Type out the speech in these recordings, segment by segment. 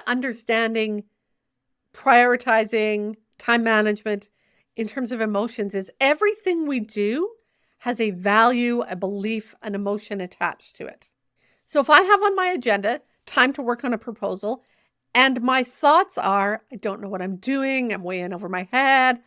understanding prioritizing time management in terms of emotions is everything we do has a value, a belief, an emotion attached to it. So if I have on my agenda time to work on a proposal and my thoughts are, I don't know what I'm doing, I'm way in over my head,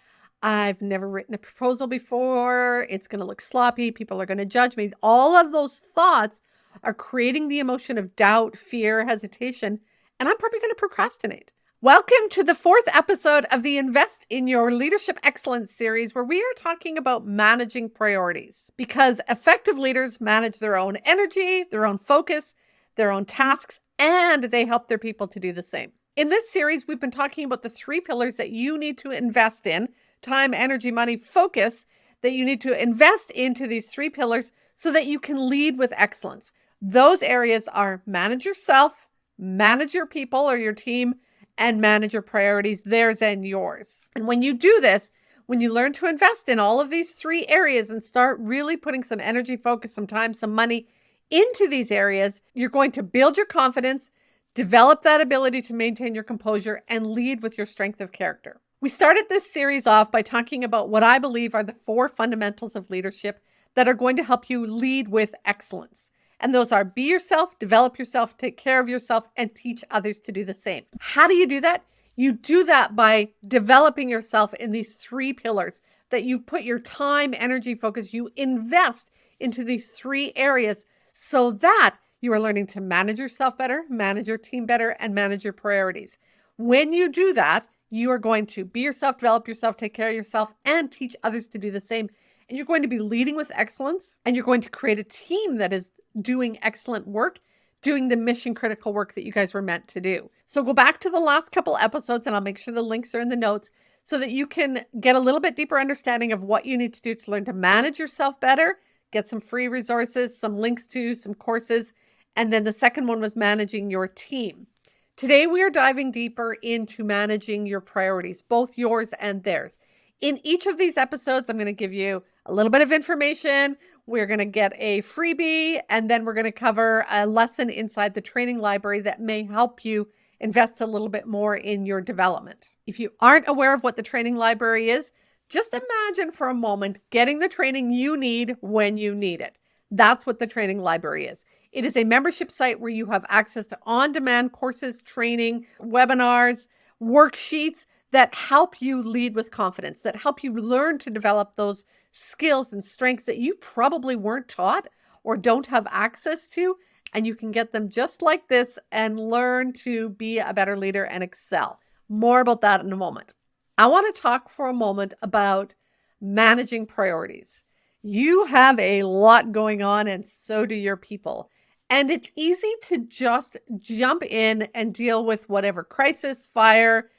I've never written a proposal before, it's going to look sloppy, people are going to judge me. All of those thoughts are creating the emotion of doubt, fear, hesitation, and I'm probably going to procrastinate. Welcome to the 4th episode of the Invest in Your Leadership Excellence series, where we are talking about managing priorities, because effective leaders manage their own energy, their own focus, their own tasks, and they help their people to do the same. In this series, we've been talking about the 3 pillars that you need to invest in: time, energy, money, focus, that you need to invest into these 3 pillars so that you can lead with excellence. Those areas are manage yourself, manage your people or your team, and manage your priorities, theirs and yours. And when you do this, when you learn to invest in all of these 3 areas and start really putting some energy, focus, some time, some money into these areas, you're going to build your confidence, develop that ability to maintain your composure, and lead with your strength of character. We started this series off by talking about what I believe are the 4 fundamentals of leadership that are going to help you lead with excellence. And those are: be yourself, develop yourself, take care of yourself, and teach others to do the same. How do you do that? You do that by developing yourself in these 3 pillars that you put your time, energy, focus, you invest into these 3 areas so that you are learning to manage yourself better, manage your team better, and manage your priorities. When you do that, you are going to be yourself, develop yourself, take care of yourself, and teach others to do the same. And you're going to be leading with excellence, and you're going to create a team that is doing excellent work, doing the mission critical work that you guys were meant to do. So go back to the last couple episodes, and I'll make sure the links are in the notes so that you can get a little bit deeper understanding of what you need to do to learn to manage yourself better, get some free resources, some links to some courses. And then the second one was managing your team. Today, we are diving deeper into managing your priorities, both yours and theirs. In each of these episodes, I'm going to give you a little bit of information. We're going to get a freebie, and then we're going to cover a lesson inside the training library that may help you invest a little bit more in your development. If you aren't aware of what the training library is, just imagine for a moment getting the training you need when you need it. That's what the training library is. It is a membership site where you have access to on-demand courses, training, webinars, worksheets that help you lead with confidence, that help you learn to develop those skills and strengths that you probably weren't taught or don't have access to. And you can get them just like this and learn to be a better leader and excel. More about that in a moment. I want to talk for a moment about managing priorities. You have a lot going on, and so do your people. And it's easy to just jump in and deal with whatever crisis, fire,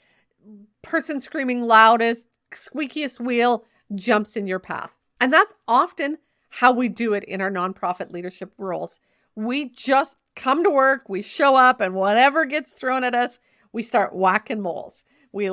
person screaming loudest, squeakiest wheel jumps in your path. And that's often how we do it in our nonprofit leadership roles. We just come to work, we show up, and whatever gets thrown at us, we start whacking moles. We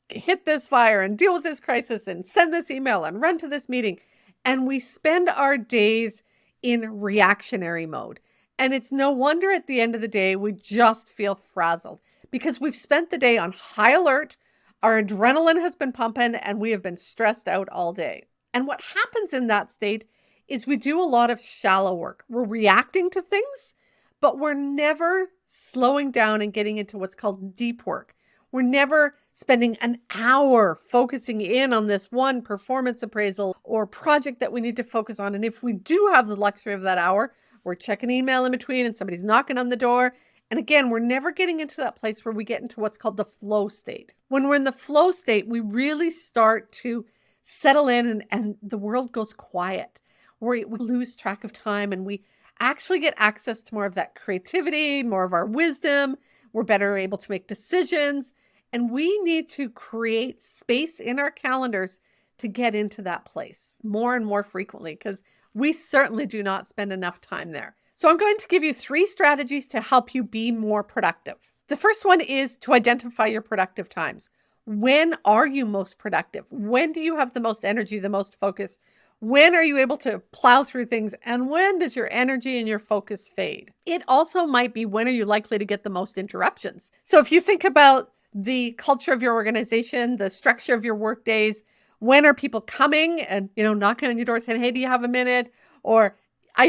hit this fire and deal with this crisis and send this email and run to this meeting. And we spend our days in reactionary mode. And it's no wonder at the end of the day, we just feel frazzled because we've spent the day on high alert. Our adrenaline has been pumping and we have been stressed out all day. And what happens in that state is we do a lot of shallow work. We're reacting to things, but we're never slowing down and getting into what's called deep work. We're never spending an hour focusing in on this one performance appraisal or project that we need to focus on. And if we do have the luxury of that hour, we're checking email in between and somebody's knocking on the door. And again, we're never getting into that place where we get into what's called the flow state. When we're in the flow state, we really start to settle in and the world goes quiet. We lose track of time and we actually get access to more of that creativity, more of our wisdom. We're better able to make decisions. And we need to create space in our calendars to get into that place more and more frequently because we certainly do not spend enough time there. So I'm going to give you 3 strategies to help you be more productive. The first one is to identify your productive times. When are you most productive? When do you have the most energy, the most focus? When are you able to plow through things? And when does your energy and your focus fade? It also might be, when are you likely to get the most interruptions? So if you think about the culture of your organization, the structure of your work days, when are people coming and, knocking on your door saying, hey, do you have a minute? Or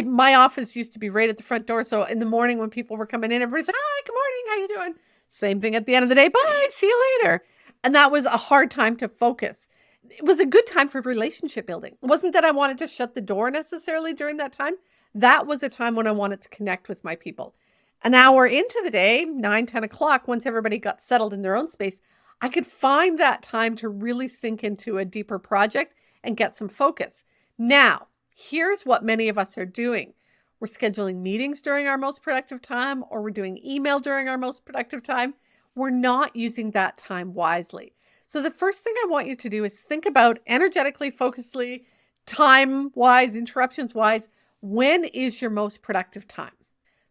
my office used to be right at the front door. So in the morning when people were coming in, everybody said, hi, good morning. How you doing? Same thing at the end of the day. Bye, see you later. And that was a hard time to focus. It was a good time for relationship building. It wasn't that I wanted to shut the door necessarily during that time. That was a time when I wanted to connect with my people. An hour into the day, 9, 10 o'clock, once everybody got settled in their own space, I could find that time to really sink into a deeper project and get some focus. Now, here's what many of us are doing. We're scheduling meetings during our most productive time, or we're doing email during our most productive time. We're not using that time wisely. So the first thing I want you to do is think about energetically, focusedly, time-wise, interruptions-wise, when is your most productive time?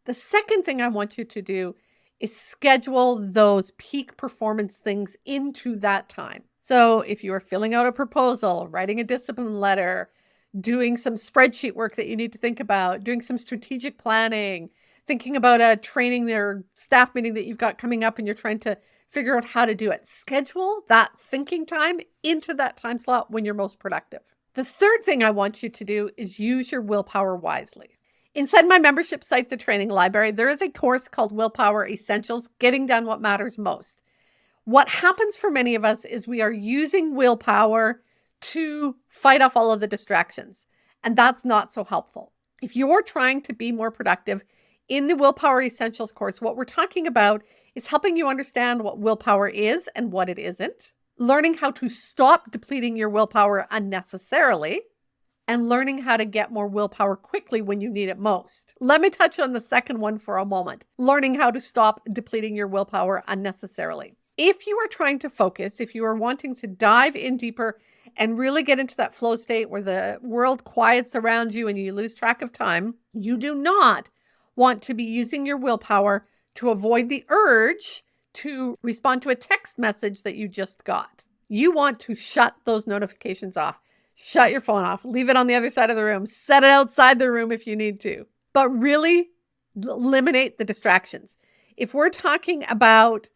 The second thing I want you to do is schedule those peak performance things into that time. So if you are filling out a proposal, writing a discipline letter, doing some spreadsheet work that you need to think about, doing some strategic planning, thinking about a training or staff meeting that you've got coming up and you're trying to figure out how to do it. Schedule that thinking time into that time slot when you're most productive. The third thing I want you to do is use your willpower wisely. Inside my membership site, the Training Library, there is a course called Willpower Essentials, Getting Done What Matters Most. What happens for many of us is we are using willpower to fight off all of the distractions, and that's not so helpful. If you're trying to be more productive, in the Willpower Essentials course, what we're talking about is helping you understand what willpower is and what it isn't, learning how to stop depleting your willpower unnecessarily, and learning how to get more willpower quickly when you need it most. Let me touch on the second one for a moment, learning how to stop depleting your willpower unnecessarily. If you are trying to focus, if you are wanting to dive in deeper and really get into that flow state where the world quiets around you and you lose track of time, you do not want to be using your willpower to avoid the urge to respond to a text message that you just got. You want to shut those notifications off. Shut your phone off, leave it on the other side of the room, set it outside the room if you need to, but really eliminate the distractions. If we're talking about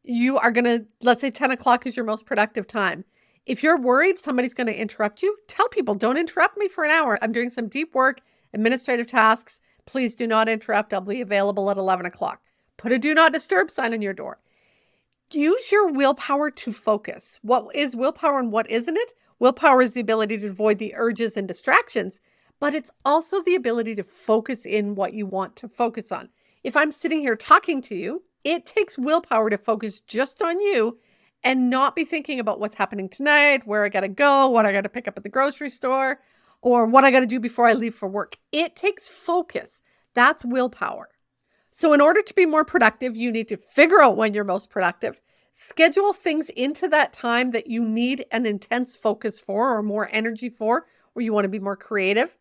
you are going to, let's say 10 o'clock is your most productive time. If you're worried somebody's going to interrupt you, tell people, don't interrupt me for an hour. I'm doing some deep work, administrative tasks. Please do not interrupt. I'll be available at 11 o'clock. Put a do not disturb sign on your door. Use your willpower to focus. What is willpower and what isn't it? Willpower is the ability to avoid the urges and distractions, but it's also the ability to focus in what you want to focus on. If I'm sitting here talking to you, it takes willpower to focus just on you and not be thinking about what's happening tonight, where I got to go, what I got to pick up at the grocery store, or what I got to do before I leave for work. It takes focus. That's willpower. So in order to be more productive, you need to figure out when you're most productive. Schedule things into that time that you need an intense focus for or more energy for, or you want to be more creative.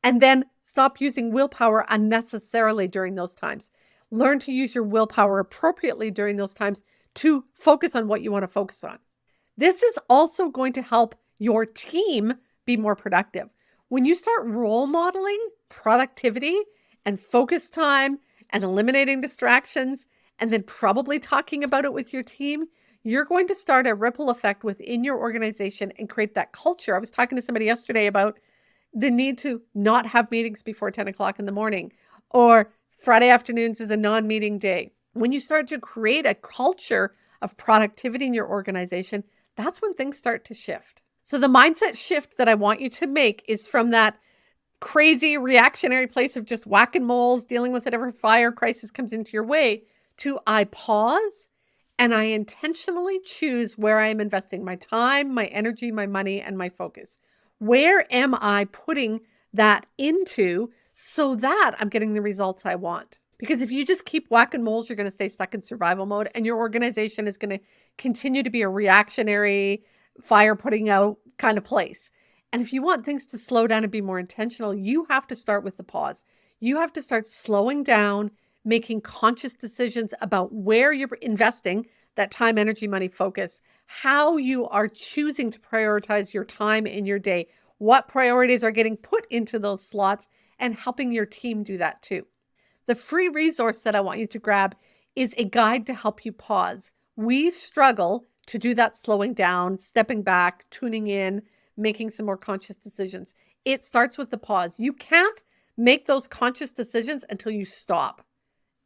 And then stop using willpower unnecessarily during those times. Learn to use your willpower appropriately during those times to focus on what you want to focus on. This is also going to help your team be more productive. When you start role modeling productivity and focus time and eliminating distractions, and then probably talking about it with your team, you're going to start a ripple effect within your organization and create that culture. I was talking to somebody yesterday about the need to not have meetings before 10 o'clock in the morning, or Friday afternoons is a non-meeting day. When you start to create a culture of productivity in your organization, that's when things start to shift. So the mindset shift that I want you to make is from that crazy reactionary place of just whacking moles, dealing with whatever fire crisis comes into your way, to I pause and I intentionally choose where I am investing my time, my energy, my money, and my focus. Where am I putting that into so that I'm getting the results I want? Because if you just keep whacking moles, you're going to stay stuck in survival mode, and your organization is going to continue to be a reactionary, fire putting out kind of place. And if you want things to slow down and be more intentional, you have to start with the pause. You have to start slowing down, making conscious decisions about where you're investing that time, energy, money, focus, how you are choosing to prioritize your time in your day, what priorities are getting put into those slots, and helping your team do that too. The free resource that I want you to grab is a guide to help you pause. We struggle to do that slowing down, stepping back, tuning in, making some more conscious decisions. It starts with the pause. You can't make those conscious decisions until you stop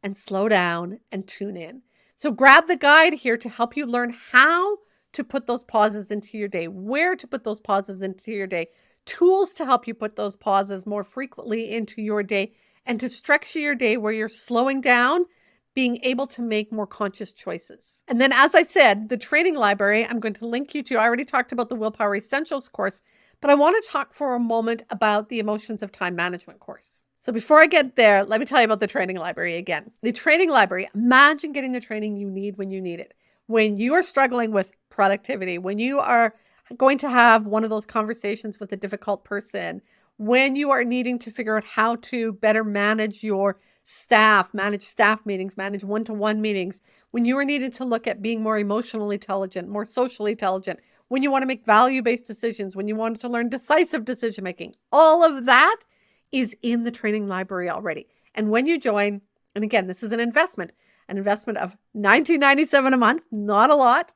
and slow down and tune in. So grab the guide here to help you learn how to put those pauses into your day, where to put those pauses into your day, tools to help you put those pauses more frequently into your day, and to structure your day where you're slowing down, being able to make more conscious choices. And then, as I said, the training library, I'm going to link you to. I already talked about the Willpower Essentials course, but I want to talk for a moment about the Emotions of Time Management course. So before I get there, let me tell you about the training library again. The training library, imagine getting the training you need when you need it. When you are struggling with productivity, when you are going to have one of those conversations with a difficult person, when you are needing to figure out how to better manage your staff, manage staff meetings, manage one-to-one meetings, when you are needing to look at being more emotionally intelligent, more socially intelligent, when you want to make value-based decisions, when you want to learn decisive decision-making, all of that is in the training library already. And when you join, and again, this is an investment of $19.97 a month, not a lot,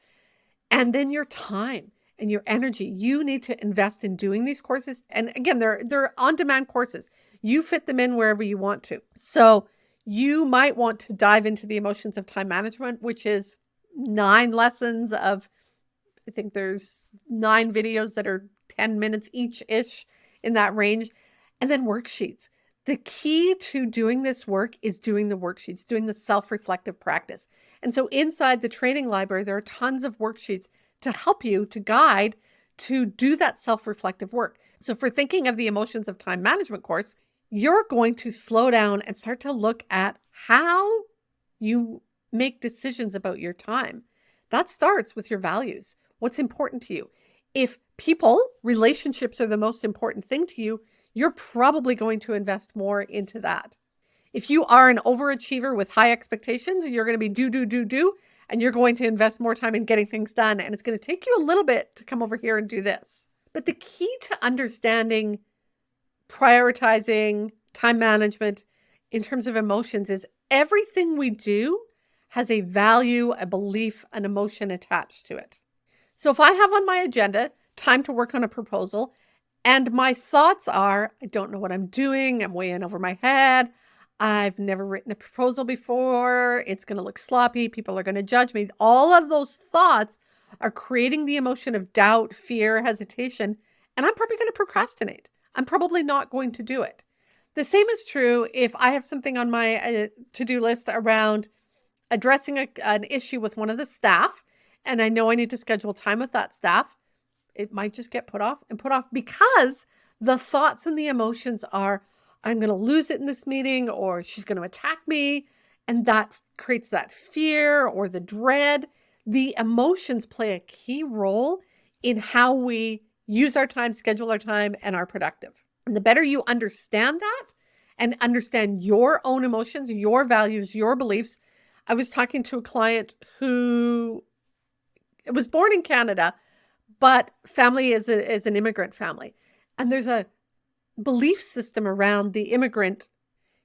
and then your time and your energy. You need to invest in doing these courses. And again, they're on-demand courses. You fit them in wherever you want to. So you might want to dive into the Emotions of Time Management, which is 9 lessons of, I think there's 9 videos that are 10 minutes each-ish in that range, and then worksheets. The key to doing this work is doing the worksheets, doing the self-reflective practice. And so inside the training library, there are tons of worksheets to help you, to guide, to do that self-reflective work. So for thinking of the Emotions of Time Management course, you're going to slow down and start to look at how you make decisions about your time. That starts with your values. What's important to you? If relationships are the most important thing to you, you're probably going to invest more into that. If you are an overachiever with high expectations, you're going to be do, and you're going to invest more time in getting things done. And it's going to take you a little bit to come over here and do this. But the key to understanding prioritizing time management in terms of emotions is everything we do has a value, a belief, an emotion attached to it. So if I have on my agenda time to work on a proposal, and my thoughts are, I don't know what I'm doing, I'm way in over my head, I've never written a proposal before, it's going to look sloppy, people are going to judge me. All of those thoughts are creating the emotion of doubt, fear, hesitation, and I'm probably going to procrastinate. I'm probably not going to do it. The same is true if I have something on my to-do list around addressing an issue with one of the staff, and I know I need to schedule time with that staff. It might just get put off because the thoughts and the emotions are, I'm going to lose it in this meeting, or she's going to attack me. And that creates that fear or the dread. The emotions play a key role in how we use our time, schedule our time, and are productive. And the better you understand that and understand your own emotions, your values, your beliefs. I was talking to a client who was born in Canada, but family is an immigrant family. And there's a belief system around the immigrant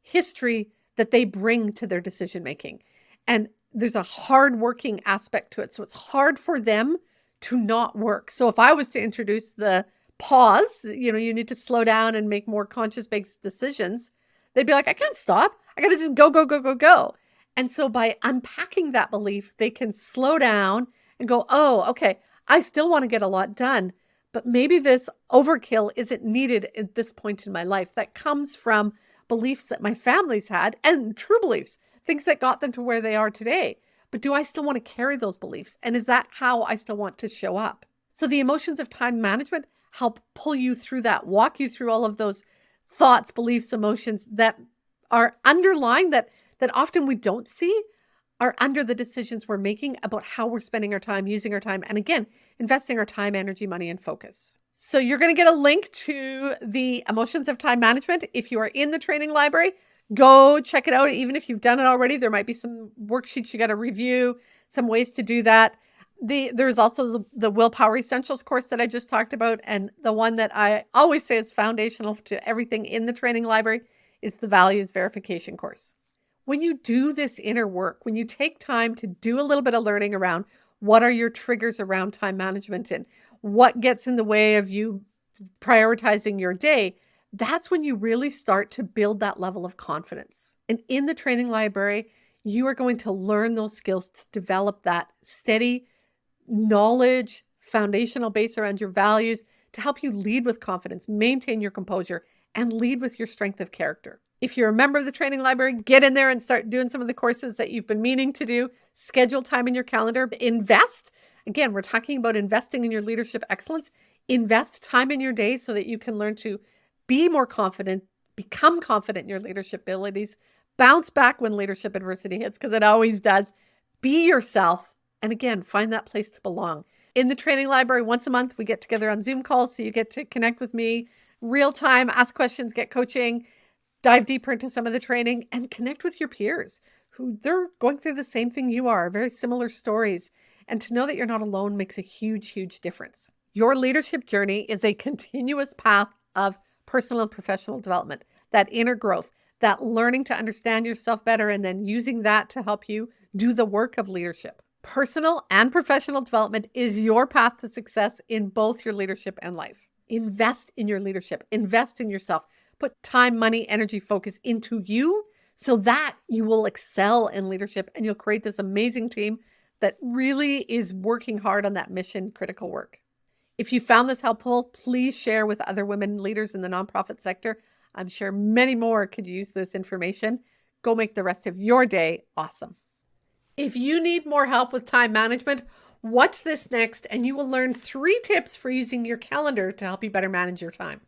history that they bring to their decision making. And there's a hardworking aspect to it. So it's hard for them to not work. So if I was to introduce the pause, you need to slow down and make more conscious-based decisions, they'd be like, I can't stop. I got to just go. And so by unpacking that belief, they can slow down and go, oh, okay, I still want to get a lot done, but maybe this overkill isn't needed at this point in my life. That comes from beliefs that my family's had and true beliefs, things that got them to where they are today. But do I still want to carry those beliefs? And is that how I still want to show up? So the Emotions of Time Management help pull you through that, walk you through all of those thoughts, beliefs, emotions that are underlying that often we don't see are under the decisions we're making about how we're spending our time, using our time, and again, investing our time, energy, money, and focus. So you're going to get a link to the Emotions of Time Management. If you are in the training library, go check it out. Even if you've done it already, there might be some worksheets you got to review, some ways to do that. There's also the Willpower Essentials course that I just talked about. And the one that I always say is foundational to everything in the training library is the Values Verification course. When you do this inner work, when you take time to do a little bit of learning around what are your triggers around time management and what gets in the way of you prioritizing your day, that's when you really start to build that level of confidence. And in the training library, you are going to learn those skills to develop that steady knowledge, foundational base around your values to help you lead with confidence, maintain your composure, and lead with your strength of character. If you're a member of the training library, get in there and start doing some of the courses that you've been meaning to do. Schedule time in your calendar. Invest. Again, we're talking about investing in your leadership excellence. Invest time in your day so that you can learn to be more confident, become confident in your leadership abilities, bounce back when leadership adversity hits, because it always does. Be yourself. And again, find that place to belong. In the training library, once a month, we get together on Zoom calls. So you get to connect with me real time, ask questions, get coaching, dive deeper into some of the training, and connect with your peers who they're going through the same thing you are, very similar stories. And to know that you're not alone makes a huge, huge difference. Your leadership journey is a continuous path of personal and professional development, that inner growth, that learning to understand yourself better, and then using that to help you do the work of leadership. Personal and professional development is your path to success in both your leadership and life. Invest in your leadership. Invest in yourself. Put time, money, energy, focus into you so that you will excel in leadership and you'll create this amazing team that really is working hard on that mission critical work. If you found this helpful, please share with other women leaders in the nonprofit sector. I'm sure many more could use this information. Go make the rest of your day awesome. If you need more help with time management, watch this next and you will learn 3 tips for using your calendar to help you better manage your time.